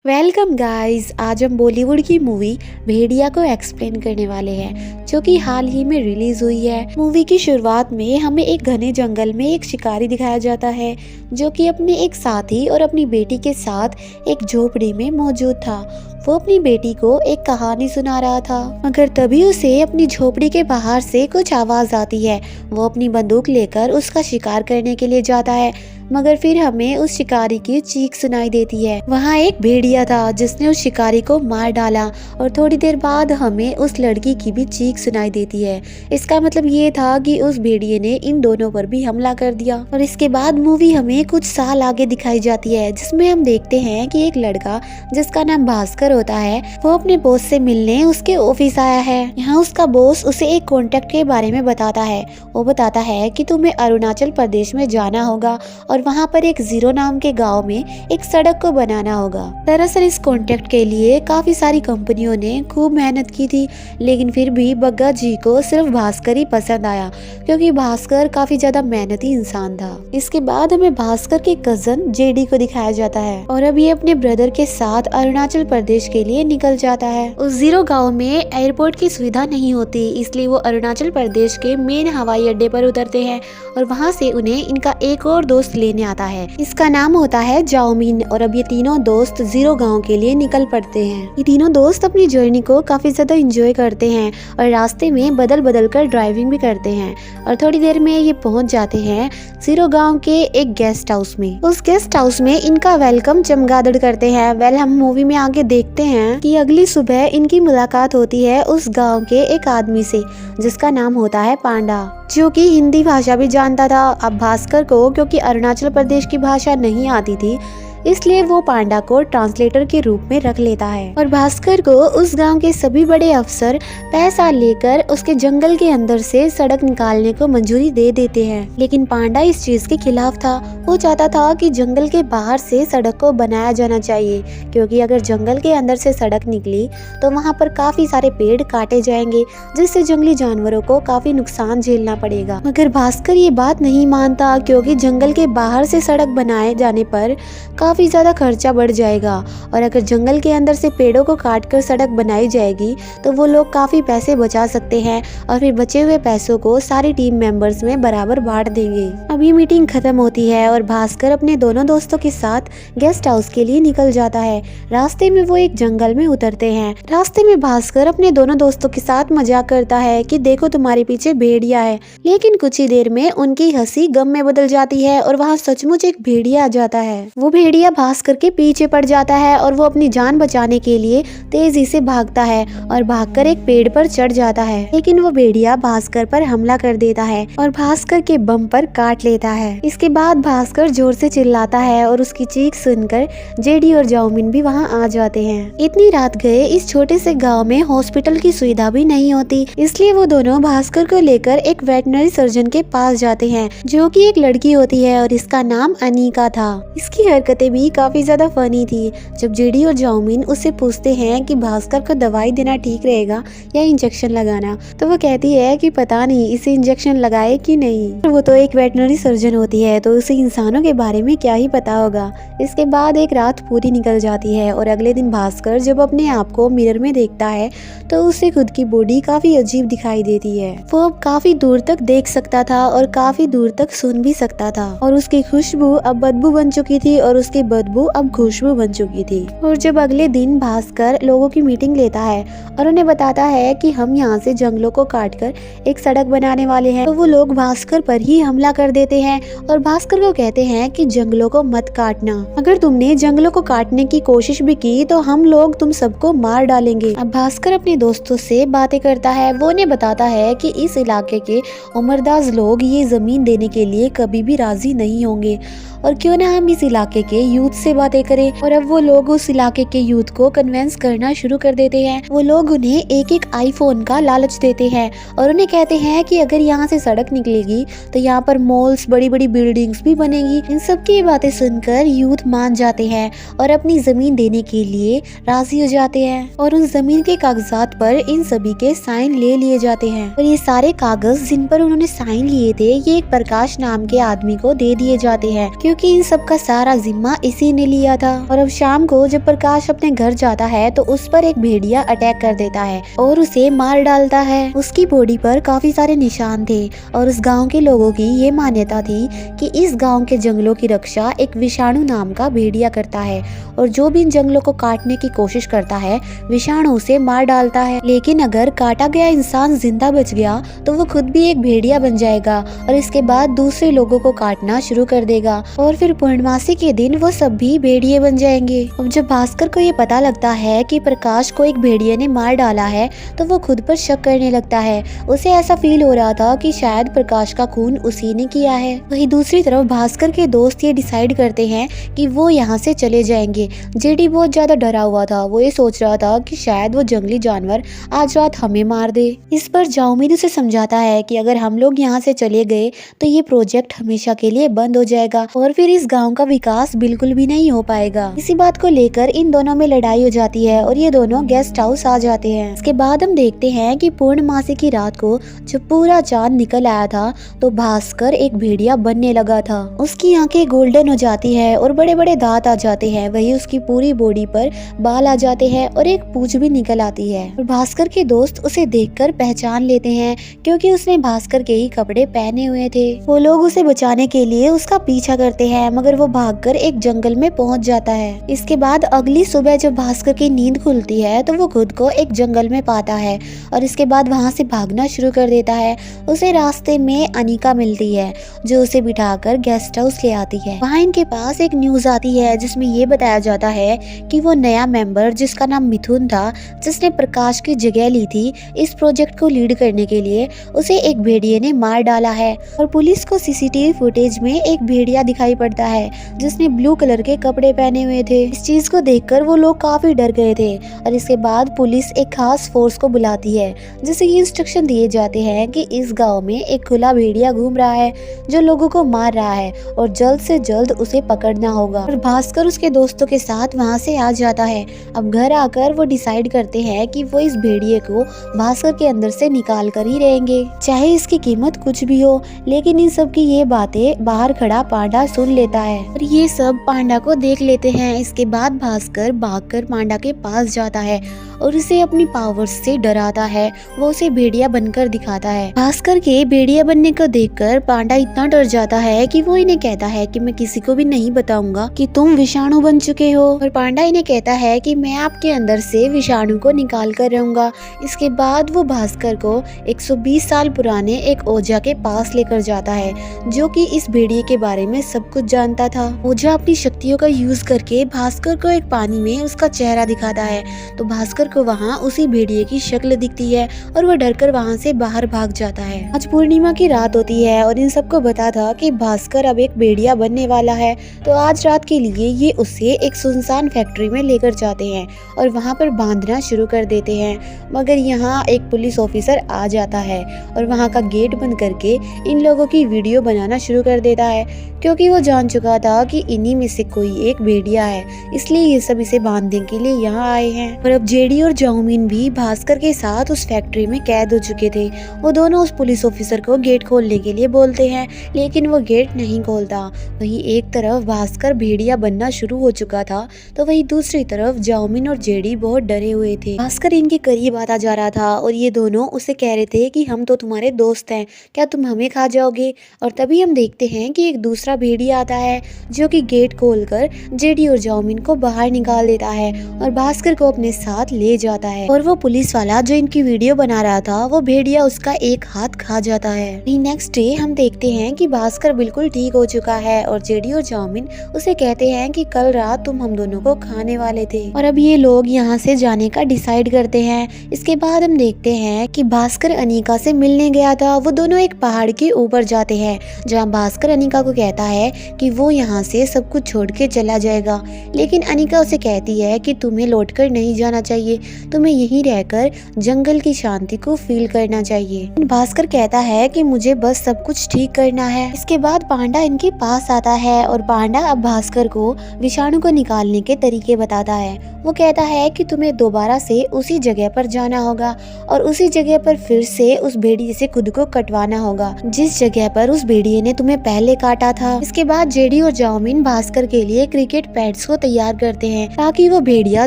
Welcome guys. आज हम बॉलीवुड की मूवी भेड़िया को एक्सप्लेन करने वाले हैं, जो कि हाल ही में रिलीज हुई है। मूवी की शुरुआत में हमें एक घने जंगल में एक शिकारी दिखाया जाता है, जो कि अपने एक साथी और अपनी बेटी के साथ एक झोपड़ी में मौजूद था। वो अपनी बेटी को एक कहानी सुना रहा था, मगर तभी उसे अपनी झोपड़ी के बाहर से कुछ आवाज आती है। वो अपनी बंदूक लेकर उसका शिकार करने के लिए जाता है, मगर फिर हमें उस शिकारी की चीख सुनाई देती है। वहाँ एक भेड़िया था जिसने उस शिकारी को मार डाला, और थोड़ी देर बाद हमें उस लड़की की भी चीख सुनाई देती है। इसका मतलब ये था कि उस भेड़िए ने इन दोनों पर भी हमला कर दिया। और इसके बाद मूवी हमें कुछ साल आगे दिखाई जाती है, जिसमें हम देखते हैं कि एक लड़का जिसका नाम भास्कर होता है, वो अपने बॉस से मिलने उसके ऑफिस आया है। यहाँ उसका बॉस उसे एक कॉन्टेक्ट के बारे में बताता है। वो बताता है कि तुम्हें अरुणाचल प्रदेश में जाना होगा और वहाँ पर एक जीरो नाम के गांव में एक सड़क को बनाना होगा। दरअसल इस कॉन्ट्रैक्ट के लिए काफी सारी कंपनियों ने खूब मेहनत की थी, लेकिन फिर भी बग्गा जी को सिर्फ भास्कर ही पसंद आया, क्योंकि भास्कर काफी ज्यादा मेहनती इंसान था। इसके बाद हमें भास्कर के कजन जेडी को दिखाया जाता है, और अब ये अपने ब्रदर के साथ अरुणाचल प्रदेश के लिए निकल जाता है। उस जीरो गाँव में एयरपोर्ट की सुविधा नहीं होती, इसलिए वो अरुणाचल प्रदेश के मेन हवाई अड्डे पर उतरते हैं, और वहाँ से उन्हें इनका एक और दोस्त लेने आता है। इसका नाम होता है जाओमिन। और अब ये तीनों दोस्त जीरो गांव के लिए निकल पड़ते हैं। ये तीनों दोस्त अपनी जर्नी को काफी ज्यादा एंजॉय करते हैं, और रास्ते में बदल बदल कर ड्राइविंग भी करते हैं। और थोड़ी देर में ये पहुंच जाते हैं जीरो गांव के एक गेस्ट हाउस में। उस गेस्ट हाउस में इनका वेलकम चमगादड़ करते हैं। हम मूवी में आगे देखते हैं कि अगली सुबह इनकी मुलाकात होती है उस गाँव के एक आदमी से, जिसका नाम होता है पांडा, जो कि हिंदी भाषा भी जानता था। अब भास्कर को क्योंकि अरुणाचल प्रदेश की भाषा नहीं आती थी, इसलिए वो पांडा को ट्रांसलेटर के रूप में रख लेता है। और भास्कर को उस गांव के सभी बड़े अफसर पैसा लेकर उसके जंगल के अंदर से सड़क निकालने को मंजूरी दे देते हैं, लेकिन पांडा इस चीज के खिलाफ था। वो चाहता था कि जंगल के बाहर से सड़क को बनाया जाना चाहिए, क्योंकि अगर जंगल के अंदर से सड़क निकली तो वहाँ पर काफी सारे पेड़ काटे जाएंगे, जिससे जंगली जानवरों को काफी नुकसान झेलना पड़ेगा। मगर भास्कर ये बात नहीं मानता, क्योंकि जंगल के बाहर से सड़क बनाए जाने पर काफी ज्यादा खर्चा बढ़ जाएगा, और अगर जंगल के अंदर से पेड़ों को काटकर सड़क बनाई जाएगी तो वो लोग काफी पैसे बचा सकते हैं, और फिर बचे हुए पैसों को सारी टीम मेंबर्स में बराबर बांट देंगे। अब ये मीटिंग खत्म होती है और भास्कर अपने दोनों दोस्तों के साथ गेस्ट हाउस के लिए निकल जाता है। रास्ते में वो एक जंगल में उतरते हैं। रास्ते में भास्कर अपने दोनों दोस्तों के साथ मजाक करता है कि देखो तुम्हारे पीछे भेड़िया है, लेकिन कुछ ही देर में उनकी हंसी गम में बदल जाती है, और वहाँ सचमुच एक भेड़िया आ जाता है। वो भेड़िया भास्कर के पीछे पड़ जाता है, और वो अपनी जान बचाने के लिए तेजी से भागता है और भागकर एक पेड़ पर चढ़ जाता है, लेकिन वो भेड़िया भास्कर पर हमला कर देता है और भास्कर के बम पर काट लेता है। इसके बाद भास्कर जोर से चिल्लाता है, और उसकी चीख सुनकर जेडी और जाओमिन भी वहाँ आ जाते हैं। इतनी रात गए इस छोटे से गाँव में हॉस्पिटल की सुविधा भी नहीं होती, इसलिए वो दोनों भास्कर को लेकर एक वेटनरी सर्जन के पास जाते हैं, जो कि एक लड़की होती है, और इसका नाम अनीका था। इसकी हरकतें भी काफी ज्यादा फनी थी। जब जेडी और जाओमिन उससे पूछते हैं कि भास्कर को दवाई देना ठीक रहेगा या इंजेक्शन लगाना, तो वो कहती है कि पता नहीं इसे इंजेक्शन लगाए कि नहीं। वो तो एक वेटनरी सर्जन होती है, तो उसे इंसानों के बारे में क्या ही पता होगा। इसके बाद एक रात पूरी निकल जाती है, और अगले दिन भास्कर जब अपने आप को मिरर में देखता है तो उसे खुद की बॉडी काफी अजीब दिखाई देती है। वो अब काफी दूर तक देख सकता था और काफी दूर तक सुन भी सकता था, और उसकी खुशबू अब बदबू बन चुकी थी, और उसकी बदबू अब खुशबू बन चुकी थी। और जब अगले दिन भास्कर लोगों की मीटिंग लेता है और उन्हें बताता है कि हम यहाँ से जंगलों को काटकर एक सड़क बनाने वाले हैं, तो वो लोग भास्कर पर ही हमला कर देते हैं, और भास्कर को कहते हैं कि जंगलों को मत काटना। अगर तुमने जंगलों को काटने की कोशिश भी की तो हम लोग तुम सबको मार डालेंगे। अब भास्कर अपने दोस्तों से बातें करता है। वो उन्हें बताता है कि इस इलाके के उम्रदाज लोग ये जमीन देने के लिए कभी भी राजी नहीं होंगे, और क्यों ना हम इस इलाके के यूथ से बातें करें। और अब वो लोग उस इलाके के यूथ को कन्विंस करना शुरू कर देते हैं। वो लोग उन्हें एक एक आईफोन का लालच देते हैं, और उन्हें कहते हैं कि अगर यहाँ से सड़क निकलेगी तो यहाँ पर मॉल्स, बड़ी बड़ी बिल्डिंग्स भी बनेगी। इन सब की बातें सुनकर यूथ मान जाते हैं और अपनी जमीन देने के लिए राजी हो जाते हैं, और उन जमीन के कागजात पर इन सभी के साइन ले लिए जाते हैं। और ये सारे कागज जिन पर उन्होंने साइन लिए थे, ये एक प्रकाश नाम के आदमी को दे दिए जाते हैं, क्योंकि इन सब का सारा जिम्मा इसी ने लिया था। और अब शाम को जब प्रकाश अपने घर जाता है तो उस पर एक भेड़िया अटैक कर देता है और उसे मार डालता है। उसकी बॉडी पर काफी सारे निशान थे और उस गांव के लोगों की ये मान्यता थी कि इस गांव के जंगलों की रक्षा एक विषाणु नाम का भेड़िया करता है और जो भी इन जंगलों को काटने की कोशिश करता है विषाणु उसे मार डालता है। लेकिन अगर काटा गया इंसान जिंदा बच गया तो वो खुद भी एक भेड़िया बन जाएगा और इसके बाद दूसरे लोगों को काटना शुरू कर देगा और फिर पूर्णमासी के दिन वो सब भी भेड़िए बन जाएंगे। अब जब भास्कर को ये पता लगता है कि प्रकाश को एक भेड़िए ने मार डाला है तो वो खुद पर शक करने लगता है। उसे ऐसा फील हो रहा था कि शायद प्रकाश का खून उसी ने किया है। वहीं दूसरी तरफ भास्कर के दोस्त ये डिसाइड करते हैं कि वो यहाँ से चले जाएंगे। जेडी बहुत ज्यादा डरा हुआ था। वो ये सोच रहा था कि शायद वो जंगली जानवर आज रात हमें मार दे। इस पर जाओमिन उसे समझाता है कि अगर हम लोग यहाँ से चले गए तो ये प्रोजेक्ट हमेशा के लिए बंद हो जाएगा और फिर इस गांव का विकास बिल्कुल भी नहीं हो पाएगा। इसी बात को लेकर इन दोनों में लड़ाई हो जाती है और ये दोनों गेस्ट हाउस आ जाते हैं। इसके बाद हम देखते हैं कि पूर्णमासी की रात को जब पूरा चांद निकल आया था तो भास्कर एक भेड़िया बनने लगा था। उसकी आंखें गोल्डन हो जाती है और बड़े बड़े दांत आ जाते हैं। वही उसकी पूरी बॉडी पर बाल आ जाते हैं और एक पूंछ भी निकल आती है। और भास्कर के दोस्त उसे देखकर पहचान लेते हैं क्योंकि उसने भास्कर के ही कपड़े पहने हुए थे। वो लोग उसे बचाने के लिए उसका पीछा करते हैं मगर वो भागकर एक जंगल में पहुंच जाता है। इसके बाद अगली सुबह जब भास्कर की नींद खुलती है तो वो खुद को एक जंगल में पाता है और इसके बाद वहाँ से भागना शुरू कर देता है। उसे रास्ते में अनिका मिलती है जो उसे बिठाकर गेस्ट हाउस ले आती है। वहाँ इनके पास एक न्यूज आती है जिसमें ये बताया जाता है कि वो नया मेंबर जिसका नाम मिथुन था, जिसने प्रकाश की जगह ली थी इस प्रोजेक्ट को लीड करने के लिए, उसे एक भेड़िए ने मार डाला है। और पुलिस को सीसीटीवी फुटेज में एक भेड़िया दिखाई पड़ता है जिसने ब्लू कलर के कपड़े पहने हुए थे। इस चीज को देखकर वो लोग काफी डर गए थे और इसके बाद पुलिस एक खास फोर्स को बुलाती है जिसे ये इंस्ट्रक्शन दिए जाते हैं कि इस गांव में एक खुला भेड़िया घूम रहा है जो लोगों को मार रहा है और जल्द से जल्द उसे पकड़ना होगा। और भास्कर उसके दोस्तों के साथ वहाँ से आ जाता है। अब घर आकर वो डिसाइड करते हैं कि वो इस भेड़िए को भास्कर के अंदर से निकाल कर ही रहेंगे, चाहे इसकी कीमत कुछ भी हो। लेकिन इन सब की ये बातें बाहर खड़ा पांडा सुन लेता है और ये सब पांडा को देख लेते हैं। इसके बाद भास्कर भागकर पांडा के पास जाता है और उसे अपनी पावर्स से डराता है। वो उसे भेड़िया बनकर दिखाता है। भास्कर के भेड़िया बनने को देखकर पांडा इतना डर जाता है कि वो इन्हें कहता है कि मैं किसी को भी नहीं बताऊंगा कि तुम विषाणु बन चुके हो। और पांडा इन्हें कहता है कि मैं आपके अंदर से विषाणु को निकाल कर रहूंगा। इसके बाद वो भास्कर को 120 साल पुराने एक ओझा के पास लेकर जाता है जो कि इस भेड़िए के बारे में सब कुछ जानता था। ओझा अपनी शक्तियों का यूज करके भास्कर को एक पानी में उसका चेहरा दिखाता है तो भास्कर को वहाँ उसी भेड़िए की शक्ल दिखती है और वो डरकर वहाँ से बाहर भाग जाता है। आज पूर्णिमा की रात होती है और इन सबको पता था कि भास्कर अब एक भेड़िया बनने वाला है तो आज रात के लिए ये उसे एक सुनसान फैक्ट्री में लेकर जाते हैं और वहाँ पर बांधना शुरू कर देते हैं। मगर यहाँ एक पुलिस ऑफिसर आ जाता है और वहाँ का गेट बंद करके इन लोगों की वीडियो बनाना शुरू कर देता है क्योंकि वो जान चुका था कि इन्हीं में से कोई एक भेड़िया है, इसलिए ये सब इसे बांधने के लिए यहाँ आए हैं। और अब जेडी और जाओमिन भी भास्कर के साथ उस फैक्ट्री में कैद हो चुके थे। वो दोनों उस पुलिस ऑफिसर को गेट खोलने के लिए बोलते हैं लेकिन वो गेट नहीं खोलता। वहीं एक तरफ भास्कर भेड़िया बनना शुरू हो चुका था तो वहीं दूसरी तरफ जाओमिन और जेडी बहुत डरे हुए थे। भास्कर इनके करीब आता जा रहा था और ये दोनों उसे कह रहे थे कि हम तो तुम्हारे दोस्त हैं, क्या तुम हमें खा जाओगे। और तभी हम देखते हैं कि एक दूसरा भेड़िया आता है जो कि गेट खोलकर जेडी और जाओमिन को बाहर निकाल देता है और भास्कर को अपने साथ ले जाता है। और वो पुलिस वाला जो इनकी वीडियो बना रहा था वो भेड़िया उसका एक हाथ खा जाता है। नेक्स्ट डे हम देखते हैं कि भास्कर बिल्कुल ठीक हो चुका है और जेडी और जाओमिन उसे कहते हैं कि कल रात तुम हम दोनों को खाने वाले थे। और अब ये लोग यहाँ से जाने का डिसाइड करते हैं। इसके बाद हम देखते हैं कि भास्कर अनिका से मिलने गया था। वो दोनों एक पहाड़ के ऊपर जाते हैं जहाँ भास्कर अनिका को कहता है कि वो यहाँ से सब कुछ छोड़ के चला जाएगा, लेकिन अनिका उसे कहती है कि तुम्हें लौटकर नहीं जाना चाहिए, तुम्हें यहीं रहकर जंगल की शांति को फील करना चाहिए। भास्कर कहता है कि मुझे बस सब कुछ ठीक करना है। इसके बाद पांडा इनके पास आता है और पांडा अब भास्कर को विषाणु को निकालने के तरीके बताता है। वो कहता है कि तुम्हें दोबारा से उसी जगह पर जाना होगा और उसी जगह पर फिर से उस भेड़िए से खुद को कटवाना होगा जिस जगह पर उस भेड़िए ने तुम्हें पहले काटा था। इसके बाद जेडी और जाओमिन भास्कर के लिए क्रिकेट पैड्स को तैयार करते हैं ताकि वो भेड़िया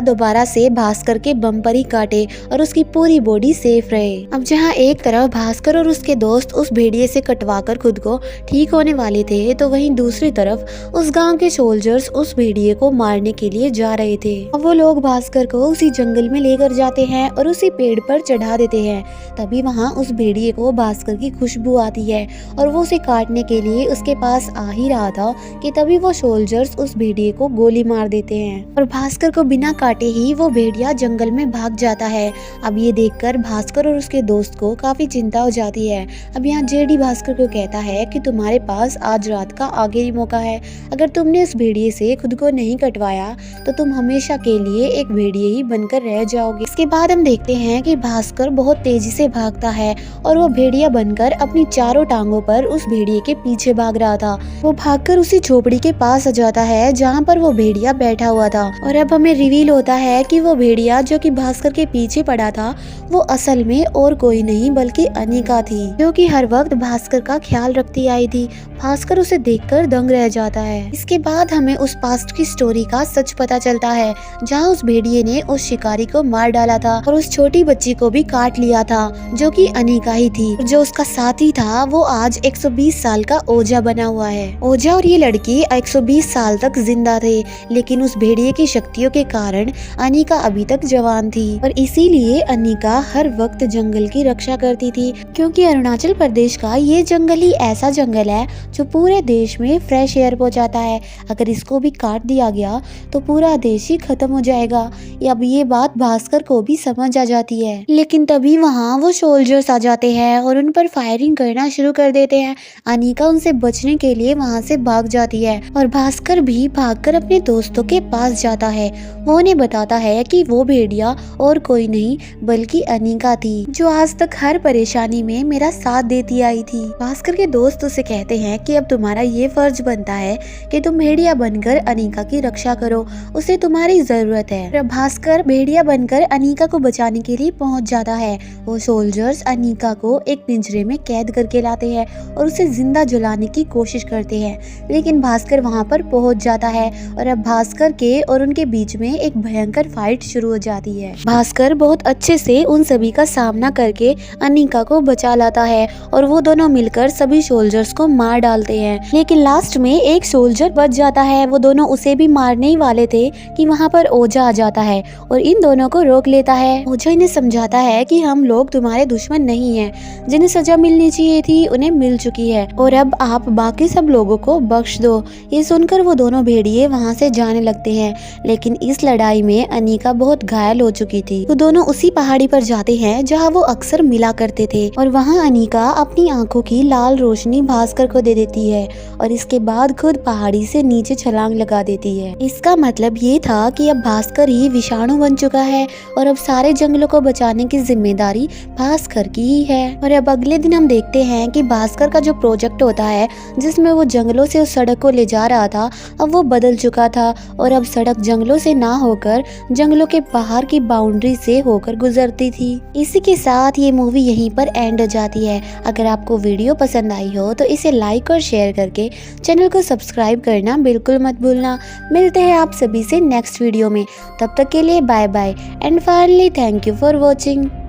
दोबारा से भास्कर के बम पर ही काटे और उसकी पूरी बॉडी सेफ रहे। अब जहाँ एक तरफ भास्कर और उसके दोस्त उस भेड़िए से कटवाकर खुद को ठीक होने वाले थे, तो वहीं दूसरी तरफ उस गांव के सोल्जर्स उस भेड़िए को मारने के लिए जा रहे थे। अब वो लोग भास्कर को उसी जंगल में लेकर जाते हैं और उसी पेड़ पर चढ़ा देते हैं। तभी वहाँ उस भेड़िए को भास्कर की खुशबू आती है और वो उसे काटने के लिए उसके पास आ ही रहा था कि तभी वो सोल्जर्स उस भेड़िए को गोली मार देते हैं और भास्कर को बिना काटे ही वो भेड़िया जंगल में भाग जाता है। अब ये देखकर भास्कर और उसके दोस्त को काफी चिंता हो जाती है। अब यहाँ जेडी भास्कर को कहता है कि तुम्हारे पास आज रात का आखिरी मौका है। अगर तुमने उस भेड़िए से खुद को नहीं कटवाया तो तुम हमेशा के लिए एक भेड़िए ही बनकर रह जाओगे। इसके बाद हम देखते हैं कि भास्कर बहुत तेजी से भागता है और वो भेड़िया बनकर अपनी चारों टांगों पर उस भेड़िए के पीछे भाग रहा था। वो भागकर उसी झोपड़ी के पास आ जाता है जहाँ पर वो भेड़िया बैठा हुआ था और अब हमें रिवील होता है कि वो भेड़िया जो कि भास्कर के पीछे पड़ा था वो असल में और कोई नहीं बल्कि अनिका थी, जो कि हर वक्त भास्कर का ख्याल रखती आई थी। भास्कर उसे देखकर दंग रह जाता है। इसके बाद हमें उस पास्ट की स्टोरी का सच पता चलता है जहाँ उस भेड़िए ने उस शिकारी को मार डाला था और उस छोटी बच्ची को भी काट लिया था जो कि अनिका ही थी। जो उसका साथी था वो आज 120 साल का ओझा बना हुआ है। ओझा और ये लड़की 120 साल तक जिंदा थे, लेकिन उस भेड़िए की शक्तियों के कारण अनिका अभी तक जवान थी और इसीलिए अनिका हर वक्त जंगल की रक्षा करती थी, क्योंकि अरुणाचल प्रदेश का ये जंगल ही ऐसा जंगल है जो पूरे देश में फ्रेश एयर पहुंचाता है। अगर इसको भी काट दिया गया तो पूरा देश ही खत्म हो जाएगा। अब ये बात भास्कर को भी समझ आ जाती है, लेकिन तभी वहाँ वो सोल्जर्स आ जाते हैं और उन पर फायरिंग करना शुरू कर देते हैं। अनिका उनसे बचने के लिए वहाँ से भाग जाती है और भास्कर भी भागकर अपने दोस्तों के पास जाता है। वो उन्हें बताता है कि वो भेड़िया और कोई नहीं बल्कि अनिका थी, जो आज तक हर परेशानी में मेरा साथ देती आई थी। भास्कर के दोस्त उसे कहते हैं कि अब तुम्हारा ये फर्ज बनता है कि तुम भेड़िया बनकर अनिका की रक्षा करो, उसे तुम्हारी जरूरत है। भास्कर भेड़िया बनकर अनिका को बचाने के लिए पहुंच जाता है। वो सोल्जर्स अनिका को एक पिंजरे में कैद करके लाते हैं और उसे जिंदा जलाने की कोशिश करते हैं, लेकिन भास्कर वहां पर पहुंच जाता है और अब भास्कर के और उनके बीच में एक भयंकर फाइट शुरू हो जाती है। भास्कर बहुत अच्छे से उन सभी का सामना करके अनिका को बचा लाता है और वो दोनों मिलकर सभी सोल्जर्स को मार डालते हैं, लेकिन लास्ट में एक सोल्जर बच जाता है। वो दोनों उसे भी मारने ही वाले थे कि वहाँ पर ओझा आ जाता है और इन दोनों को रोक लेता है। ओझा इन्हें समझाता है कि हम लोग तुम्हारे दुश्मन नहीं हैं, जिन्हें सजा मिलनी चाहिए थी उन्हें मिल चुकी है और अब आप बाकी सब लोगों को बख्श दो। ये सुनकर वो दोनों भेड़िए वहाँ से जाने लगते हैं, लेकिन इस लड़ाई में अनिका बहुत घायल हो चुकी थी। वो दोनों उसी पहाड़ी पर जाते हैं जहाँ वो अक्सर मिला करते थे और वहाँ अनिका अपनी आंखों की लाल रोशनी भास्कर को दे देती है और इसके बाद खुद पहाड़ी से नीचे छलांग लगा देती है। इसका मतलब ये था कि अब भास्कर ही विषाणु बन चुका है और अब सारे जंगलों को बचाने की जिम्मेदारी भास्कर की ही है। और अब अगले दिन हम देखते हैं कि भास्कर का जो प्रोजेक्ट होता है जिसमें वो जंगलों से उस सड़क को ले जा रहा था, अब वो बदल चुका था और अब सड़क जंगलों से ना होकर जंगलों के बाहर की बाउंड्री से होकर गुजरती थी। इसी के साथ ये मूवी यहीं पर एंड हो जाती है। अगर आपको वीडियो पसंद आई हो तो इसे लाइक और शेयर करके चैनल को सब्सक्राइब करना बिल्कुल मत भूलना। मिलते हैं आप सभी से नेक्स्ट वीडियो में, तब तक के लिए bye bye and finally thank you for watching.